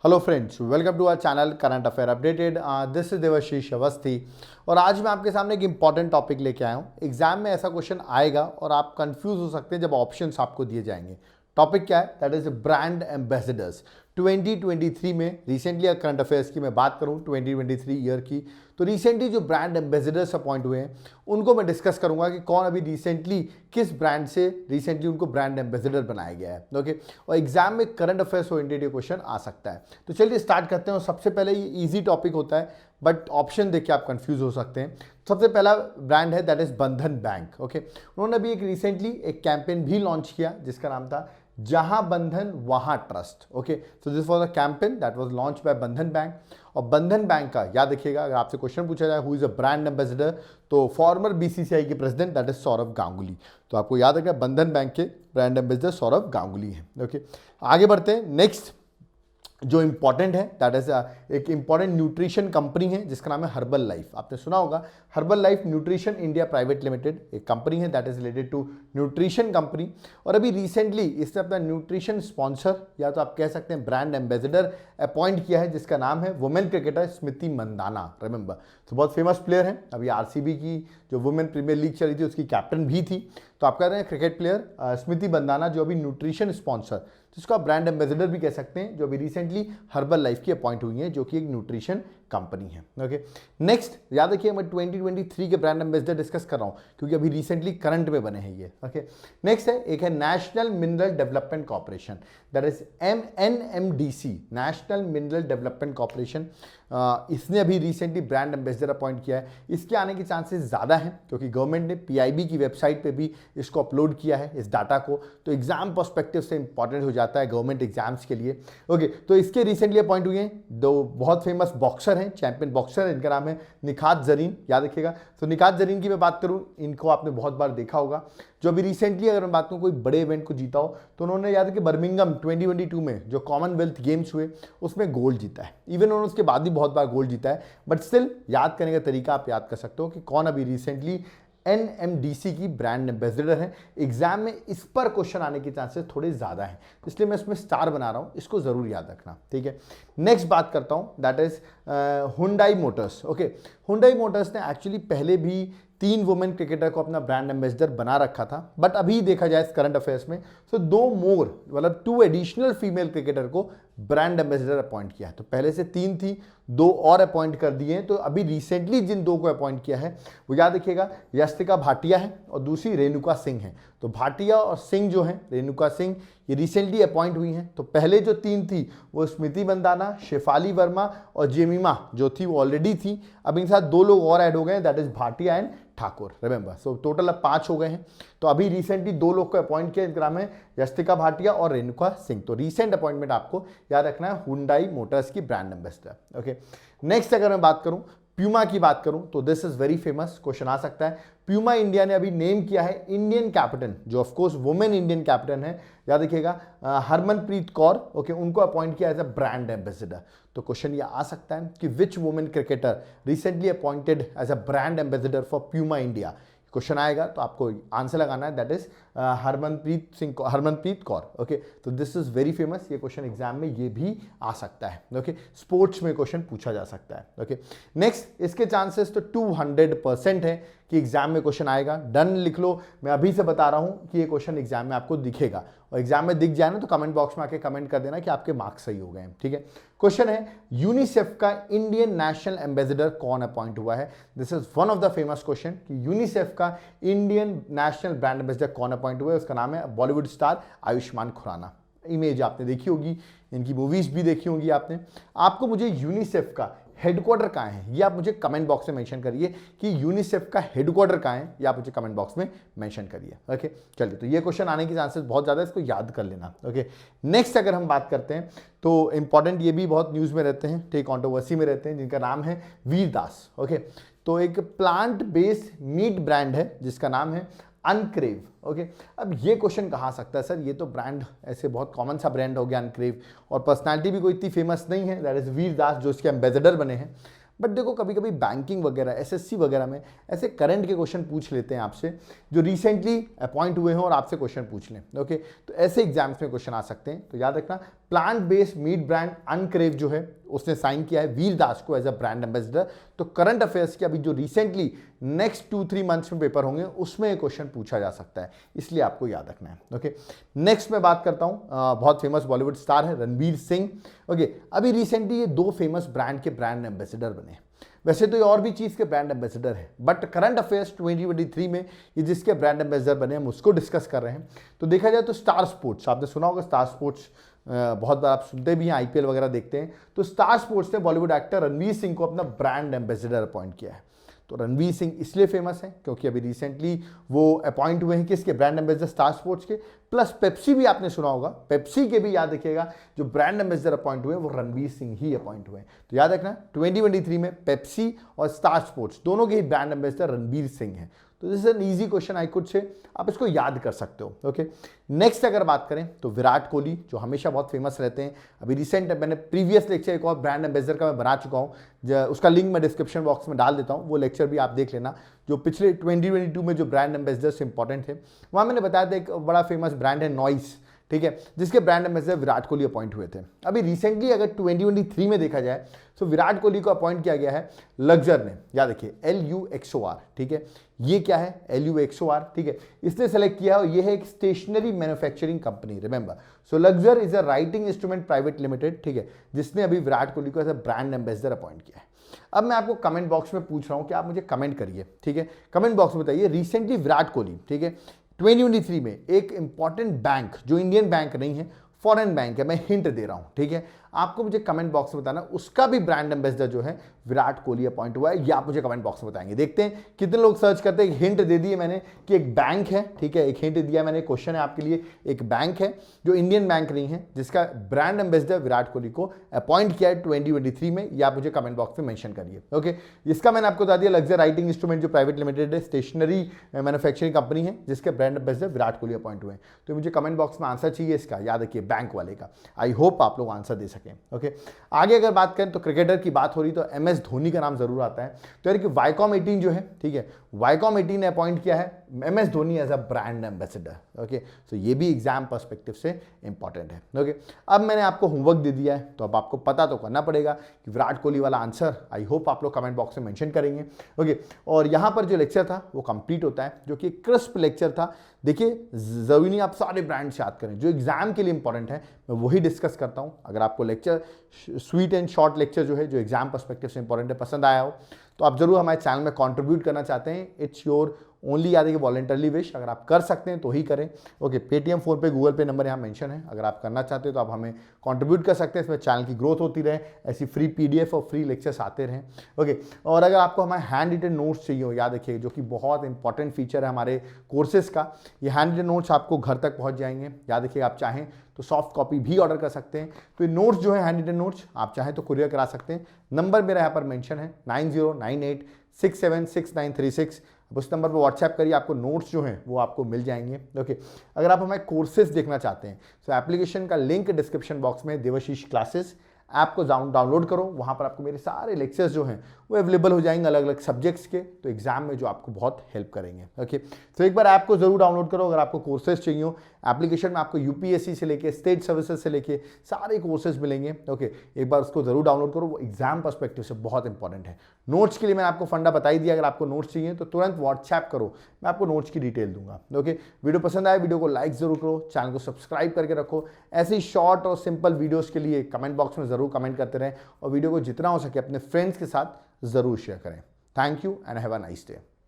Hello friends, welcome to our channel current affair updated. This is Devashish Awasthi और आज मैं आपके सामने एक इंपॉर्टेंट टॉपिक लेके आया हूँ। एग्जाम में ऐसा क्वेश्चन आएगा और आप कंफ्यूज हो सकते हैं जब ऑप्शंस आपको दिए जाएंगे। टॉपिक क्या है? That is brand ambassadors. 2023 में रिसेंटली करंट अफेयर्स की मैं बात करूं 2023 ईयर की, तो रिसेंटली जो ब्रांड एम्बेसडर्स अपॉइंट हुए हैं उनको मैं डिस्कस करूंगा कि कौन अभी रिसेंटली किस ब्रांड से रिसेंटली उनको ब्रांड एम्बेसडर बनाया गया है। ओके, और एग्जाम में करंट अफेयर्स ओरिएंटेड क्वेश्चन आ सकता है। तो चलिए स्टार्ट करते हैं। और सबसे पहले ये ईजी टॉपिक होता है बट ऑप्शन देख के आप कंफ्यूज हो सकते हैं। सबसे पहला ब्रांड है दैट इज बंधन बैंक। ओके, उन्होंने अभी एक रिसेंटली एक कैंपेन भी लॉन्च किया जिसका नाम था जहां बंधन वहां trust. Okay, so this was a campaign that was launch by बंधन बैंक। और बंधन बैंक का याद रखिएगा, अगर आपसे क्वेश्चन पूछा जाए who is a brand ambassador, तो फॉर्मर बीसीसीआई के president that is Saurabh Ganguly. तो आपको याद रखना बंधन बैंक के ब्रांड एम्बेसडर सौरभ गांगुली हैं। ओके, आगे बढ़ते हैं। नेक्स्ट जो इंपॉर्टेंट है दैट इज एक इंपॉर्टेंट न्यूट्रिशन कंपनी है जिसका नाम है हर्बल लाइफ। आपने सुना होगा Herbalife nutrition India private limited एक कंपनी है that is related to nutrition company. और अभी रिसेंटली इसने अपना न्यूट्रिशन स्पॉन्सर या तो आप कह सकते हैं ब्रांड एम्बेसडर अपॉइंट किया है जिसका नाम है वुमेन क्रिकेटर स्मृति मंदाना। रिमेंबर, तो बहुत फेमस प्लेयर है। अभी आरसीबी की जो वुमेन प्रीमियर लीग चली थी उसकी कैप्टन भी थी। तो आप कह रहे हैं क्रिकेट प्लेयर स्मृति मंदाना जो अभी न्यूट्रिशन स्पॉन्सर जिसको आप ब्रांड एम्बेसडर भी कह सकते हैं, जो अभी रिसेंटली हर्बल लाइफ की अपॉइंट हुई है जो कि एक न्यूट्रिशन कंपनी है। ओके, नेक्स्ट याद रखिए मैं 2023 के ब्रांड एम्बेसडर डिस्कस कर रहा हूं क्योंकि अभी रिसेंटली करंट में बने हैं ये। ओके, नेक्स्ट है एक है national mineral development corporation that is NMDC, national mineral development corporation. इसने अभी रिसेंटली ब्रांड एम्बेसडर अपॉइंट किया है। इसके आने के चांसेस ज़्यादा हैं क्योंकि गवर्नमेंट ने PIB की वेबसाइट पे भी इसको अपलोड किया है इस डाटा को। तो एग्जाम पर्सपेक्टिव से इंपॉर्टेंट हो जाता है गवर्नमेंट एग्जाम्स के लिए। ओके, तो इसके रिसेंटली अपॉइंट हुए हैं दो बहुत फेमस बॉक्सर हैं, चैंपियन बॉक्सर, इनका नाम है निखात जरीन। याद रखिएगा। तो निखात जरीन की मैं बात करूं, इनको आपने बहुत बार देखा होगा। जो अभी रिसेंटली अगर मैं बात करूं कोई बड़े इवेंट को जीता हो तो उन्होंने याद है कि बर्मिंगम 2022 में जो कॉमनवेल्थ गेम्स हुए उसमें गोल्ड जीता है। इवन उन्होंने उसके बाद भी बहुत बार गोल्ड जीता है, बट स्टिल याद करने का तरीका आप याद कर सकते हो कि कौन अभी रिसेंटली NMDC की ब्रांड एम्बेसडर है। एग्जाम में इस पर क्वेश्चन आने के चांसेस थोड़े ज़्यादा हैं, इसलिए मैं इसमें स्टार बना रहा हूँ, इसको ज़रूर याद रखना। ठीक है, नेक्स्ट बात करता हूँ that is Hyundai Motors. Okay, Hyundai Motors ने एक्चुअली पहले भी 3 वुमेन क्रिकेटर को अपना ब्रांड एम्बेसडर बना रखा था, बट अभी देखा जाए करंट अफेयर्स में तो 2 मोर मतलब 2 एडिशनल फीमेल क्रिकेटर को ब्रांड एम्बेसडर अपॉइंट किया है। तो पहले से 3 थी, 2 और अपॉइंट कर दिए हैं। तो अभी रिसेंटली जिन 2 को अपॉइंट किया है वो याद रखिएगा यस्तिका भाटिया है और दूसरी रेणुका सिंह है। तो भाटिया और सिंह जो हैं, रेणुका सिंह, ये रिसेंटली अपॉइंट हुई हैं। तो पहले जो 3 थी वो स्मृति मंदाना, शेफाली वर्मा और जेमिमा जो थी वो ऑलरेडी थी। अब इनके साथ 2 लोग और ऐड हो गए that is Bhatia and Thakur. Remember, so total अब 5 हो गए हैं। तो अभी रिसेंटली 2 लोग को अपॉइंट किया, इनका नाम है यस्तिका भाटिया और रेणुका सिंह। तो रिसेंट अपॉइंटमेंट आपको याद रखना है हुंडई मोटर्स की ब्रांड एम्बेसडर। ओके, नेक्स्ट अगर मैं बात करूं प्यूमा की बात करूं तो this is very famous, question आ सकता है। प्यूमा इंडिया ने अभी नेम किया है इंडियन कैप्टन, जो of course women Indian captain है, याद रखिएगा हरमनप्रीत कौर। ओके, उनको अपॉइंट किया एज अ ब्रांड एम्बेसडर। तो क्वेश्चन ये आ सकता है कि which women cricketer recently appointed as a brand ambassador for Puma India. Question आएगा तो आपको आंसर लगाना है that is Harmanpreet Kaur. Okay, तो दिस इज वेरी फेमस। ये क्वेश्चन एग्जाम में ये भी आ सकता है। ओके, स्पोर्ट्स में क्वेश्चन पूछा जा सकता है। ओके, नेक्स्ट इसके चांसेस तो 200% है कि एग्जाम में क्वेश्चन आएगा। डन लिख लो, मैं अभी से बता रहा हूं कि ये क्वेश्चन एग्जाम में आपको दिखेगा और एग्जाम में दिख जाए ना तो कमेंट बॉक्स में आके कमेंट कर देना कि आपके मार्क्स सही हो गए हैं। ठीक है, क्वेश्चन है यूनिसेफ का इंडियन नेशनल एम्बेसडर कौन अपॉइंट हुआ है। This is one of the famous question कि यूनिसेफ का इंडियन नेशनल ब्रांड एम्बेसडर कौन अपॉइंट हुआ है। उसका नाम है बॉलीवुड स्टार आयुष्मान खुराना। इमेज आपने देखी होगी, इनकी मूवीज भी देखी होंगी आपने। आपको मुझे यूनिसेफ का हेडक्वार्टर कहाँ है ये आप मुझे कमेंट बॉक्स में मेंशन करिए कि यूनिसेफ का हेडक्वार्टर कहाँ है, ये आप मुझे कमेंट बॉक्स में मेंशन करिए। ओके, चलिए, तो ये क्वेश्चन आने के चांसेस बहुत ज़्यादा है, इसको याद कर लेना। ओके, नेक्स्ट अगर हम बात करते हैं तो इंपॉर्टेंट, ये भी बहुत न्यूज़ में रहते हैं, ठीक कॉन्ट्रोवर्सी में रहते हैं, जिनका नाम है वीरदास। ओके, तो एक प्लांट बेस्ड मीट ब्रांड है जिसका नाम है अनक्रेव। ओके, अब ये क्वेश्चन कहाँ आ सकता है सर, ये तो ब्रांड ऐसे बहुत कॉमन सा ब्रांड हो गया अनक्रेव, और पर्सनालिटी भी कोई इतनी फेमस नहीं है, दैट इज वीरदास जो इसके एम्बेसडर बने हैं। बट देखो कभी कभी बैंकिंग वगैरह SSC वगैरह में ऐसे करंट के क्वेश्चन पूछ लेते हैं आपसे जो रिसेंटली अपॉइंट हुए हैं और आपसे क्वेश्चन पूछ लें। ओके, तो ऐसे एग्जाम्स में क्वेश्चन आ सकते हैं। तो याद रखना प्लांट बेस्ड मीट ब्रांड अनक्रेव जो है उसने साइन किया है वीर दास को एज अ ब्रांड एम्बेसडर। तो करंट अफेयर्स के अभी जो रिसेंटली नेक्स्ट 2-3 मंथ्स में पेपर होंगे उसमें ये क्वेश्चन पूछा जा सकता है, इसलिए आपको याद रखना है। ओके, नेक्स्ट मैं बात करता हूँ, बहुत फेमस बॉलीवुड स्टार है रणवीर सिंह। ओके, अभी रिसेंटली ये 2 फेमस ब्रांड के ब्रांड एम्बेसडर बने। वैसे तो ये और भी चीज़ के ब्रांड एम्बेसडर है, बट करंट अफेयर्स 2023 में ये जिसके ब्रांड एम्बेसडर बने हम उसको डिस्कस कर रहे हैं। तो देखा जाए तो स्टार स्पोर्ट्स, आपने सुना होगा स्टार स्पोर्ट्स, बहुत बार आप सुनते भी हैं, आईपीएल वगैरह देखते हैं। तो स्टार स्पोर्ट्स ने बॉलीवुड एक्टर रणवीर सिंह को अपना ब्रांड एम्बेसडर अपॉइंट किया है। तो रणवीर सिंह इसलिए फेमस है क्योंकि अभी रिसेंटली वो अपॉइंट हुए हैं किसके, ब्रांड एम्बेसडर स्टार स्पोर्ट्स के। प्लस पेप्सी भी आपने सुना होगा, पेप्सी के भी याद रखिएगा जो ब्रांड एम्बेसडर अपॉइंट हुए वो रणवीर सिंह ही अपॉइंट हुए। तो याद रखना 2023 में पेप्सी और स्टार स्पोर्ट्स दोनों के ही ब्रांड एम्बेसडर रणवीर सिंह हैं। तो this is an easy question I could say, आप इसको याद कर सकते हो। ओके, नेक्स्ट अगर बात करें तो विराट कोहली जो हमेशा बहुत फेमस रहते हैं। अभी रिसेंट मैंने प्रीवियस लेक्चर एक और ब्रांड एम्बेसडर का मैं बना चुका हूँ, उसका लिंक मैं डिस्क्रिप्शन बॉक्स में डाल देता हूँ, वो लेक्चर भी आप देख लेना। जो पिछले 2022 में जो ब्रांड एम्बेसडर्स इंपॉर्टेंट थे वहाँ मैंने बताया था एक बड़ा फेमस ब्रांड है नॉइस, ठीक है, जिसके brand ambassador Virat Kohli appoint हुए थे। अभी रिसेंटली अगर 2023 में देखा जाए तो विराट कोहली को अपॉइंट किया गया है लक्जर ने, याद रखिए LUXOR, ठीक है। ये क्या है LUXOR, ठीक है, इसने सेलेक्ट किया और ये है एक stationery manufacturing company, remember. So Luxor is a writing instrument private limited, ठीक है, जिसने अभी विराट कोहली को as a brand ambassador appoint किया है। अब मैं आपको कमेंट बॉक्स में पूछ रहा हूं कि आप मुझे कमेंट करिए, ठीक है, कमेंट बॉक्स में बताइए रिसेंटली विराट कोहली, ठीक है, 2023 में एक इंपॉर्टेंट बैंक जो इंडियन बैंक नहीं है, फॉरेन बैंक है, मैं हिंट दे रहा हूं, ठीक है, आपको मुझे कमेंट बॉक्स में बताना उसका भी ब्रांड एम्बेसडर जो है विराट कोहली अपॉइंट हुआ है, या आप मुझे कमेंट बॉक्स में बताएंगे। देखते हैं कितने लोग सर्च करते हैं। हिंट दे दिए मैंने कि एक बैंक है, ठीक है, एक हिंट दिया मैंने, क्वेश्चन है आपके लिए, एक बैंक है जो इंडियन बैंक नहीं है जिसका ब्रांड एम्बेसडर विराट कोहली को अपॉइंट किया है 2023 में, या आप मुझे कमेंट बॉक्स में मेंशन करिए। ओके, इसका मैंने आपको बता दिया लक्जर राइटिंग इंस्ट्रूमेंट जो प्राइवेट लिमिटेड है, स्टेशनरी मैन्युफैक्चरिंग कंपनी है जिसके brand ambassador Virat Kohli appoint हुए। तो मुझे कमेंट बॉक्स में आंसर चाहिए इसका, याद रखिए बैंक वाले का। आई होप आप लोग आंसर दे सकें। ओके, आगे अगर बात करें तो क्रिकेटर की बात हो रही तो MS धोनी का नाम जरूर आता है। तो यार कि वाईकॉम 18 जो है, ठीक है, वाईकॉम 18 ने अपॉइंट किया है MS Dhoni as a brand ambassador. Okay, so ये भी एग्जाम पर्सपेक्टिव से इंपॉर्टेंट है। ओके, अब मैंने आपको होमवर्क दे दिया है तो अब आपको पता तो करना पड़ेगा कि विराट कोहली वाला आंसर आई होप आप लोग कमेंट बॉक्स में मेंशन करेंगे। ओके, और यहाँ पर जो लेक्चर था वो कंप्लीट होता है, जो कि क्रिस्प लेक्चर था। देखिए जरूरी नहीं आप सारे ब्रांड्स याद करें, जो एग्जाम के लिए इंपॉर्टेंट है मैं वही डिस्कस करता हूँ। अगर आपको lecture sweet and short lecture जो है जो एग्जाम पर्सपेक्टिव से इंपॉर्टेंट है पसंद आया हो तो आप जरूर हमारे चैनल में कंट्रीब्यूट करना चाहते हैं, इट्स योर ओनली, याद है कि वॉलंटरली विश, अगर आप कर सकते हैं तो ही करें। ओके, पेटीएम, फोन पे, गूगल पे नंबर यहाँ मेंशन है, अगर आप करना चाहते हैं तो आप हमें कंट्रीब्यूट कर सकते हैं, इसमें चैनल की ग्रोथ होती रहे, ऐसी फ्री PDF और फ्री लेक्चर्स आते रहें। ओके, और अगर आपको हमारे हैंड रिटन नोट्स चाहिए हो, याद रखिए जो कि बहुत इंपॉर्टेंट फीचर है हमारे कोर्सेज का, ये हैंड रिटन नोट्स आपको घर तक पहुँच जाएंगे। याद रखिए आप चाहें तो सॉफ्ट कॉपी भी ऑर्डर कर सकते हैं। तो ये नोट्स जो है हैंड रिटन नोट्स आप चाहें तो कुरियर करा सकते हैं। नंबर मेरा यहाँ पर मेंशन है 9098676936। अब उस नंबर पर व्हाट्सएप करिए, आपको नोट्स जो हैं वो आपको मिल जाएंगे। ओके, अगर आप हमारे कोर्सेज देखना चाहते हैं तो एप्लीकेशन का लिंक डिस्क्रिप्शन बॉक्स में, देवाशीष क्लासेस ऐप को डाउनलोड करो, वहाँ पर आपको मेरे सारे लेक्चर्स जो हैं वो अवेलेबल हो जाएंगे अलग अलग सब्जेक्ट्स के, तो एग्जाम में जो आपको बहुत हेल्प करेंगे। ओके, तो एक बार ऐप को जरूर डाउनलोड करो अगर आपको कोर्सेज चाहिए हो। एप्लीकेशन में आपको UPSC से लेके स्टेट सर्विसेज से लेके सारे कोर्सेज मिलेंगे। ओके, एक बार उसको जरूर डाउनलोड करो, वो एग्जाम पर्सपेक्टिव से बहुत इंपॉर्टेंट है। नोट्स के लिए मैंने आपको फंडा बता ही दिया, अगर आपको नोट्स चाहिए तो तुरंत व्हाट्सएप करो, मैं आपको नोट्स की डिटेल दूंगा। ओके, वीडियो पसंद आए वीडियो को लाइक जरूर करो, चैनल को सब्सक्राइब करके रखो। ऐसे ही शॉर्ट और सिंपल वीडियोस के लिए कमेंट बॉक्स में जरूर कमेंट करते रहें और वीडियो को जितना हो सके अपने फ्रेंड्स के साथ जरूर शेयर करें। Thank you and have a nice day.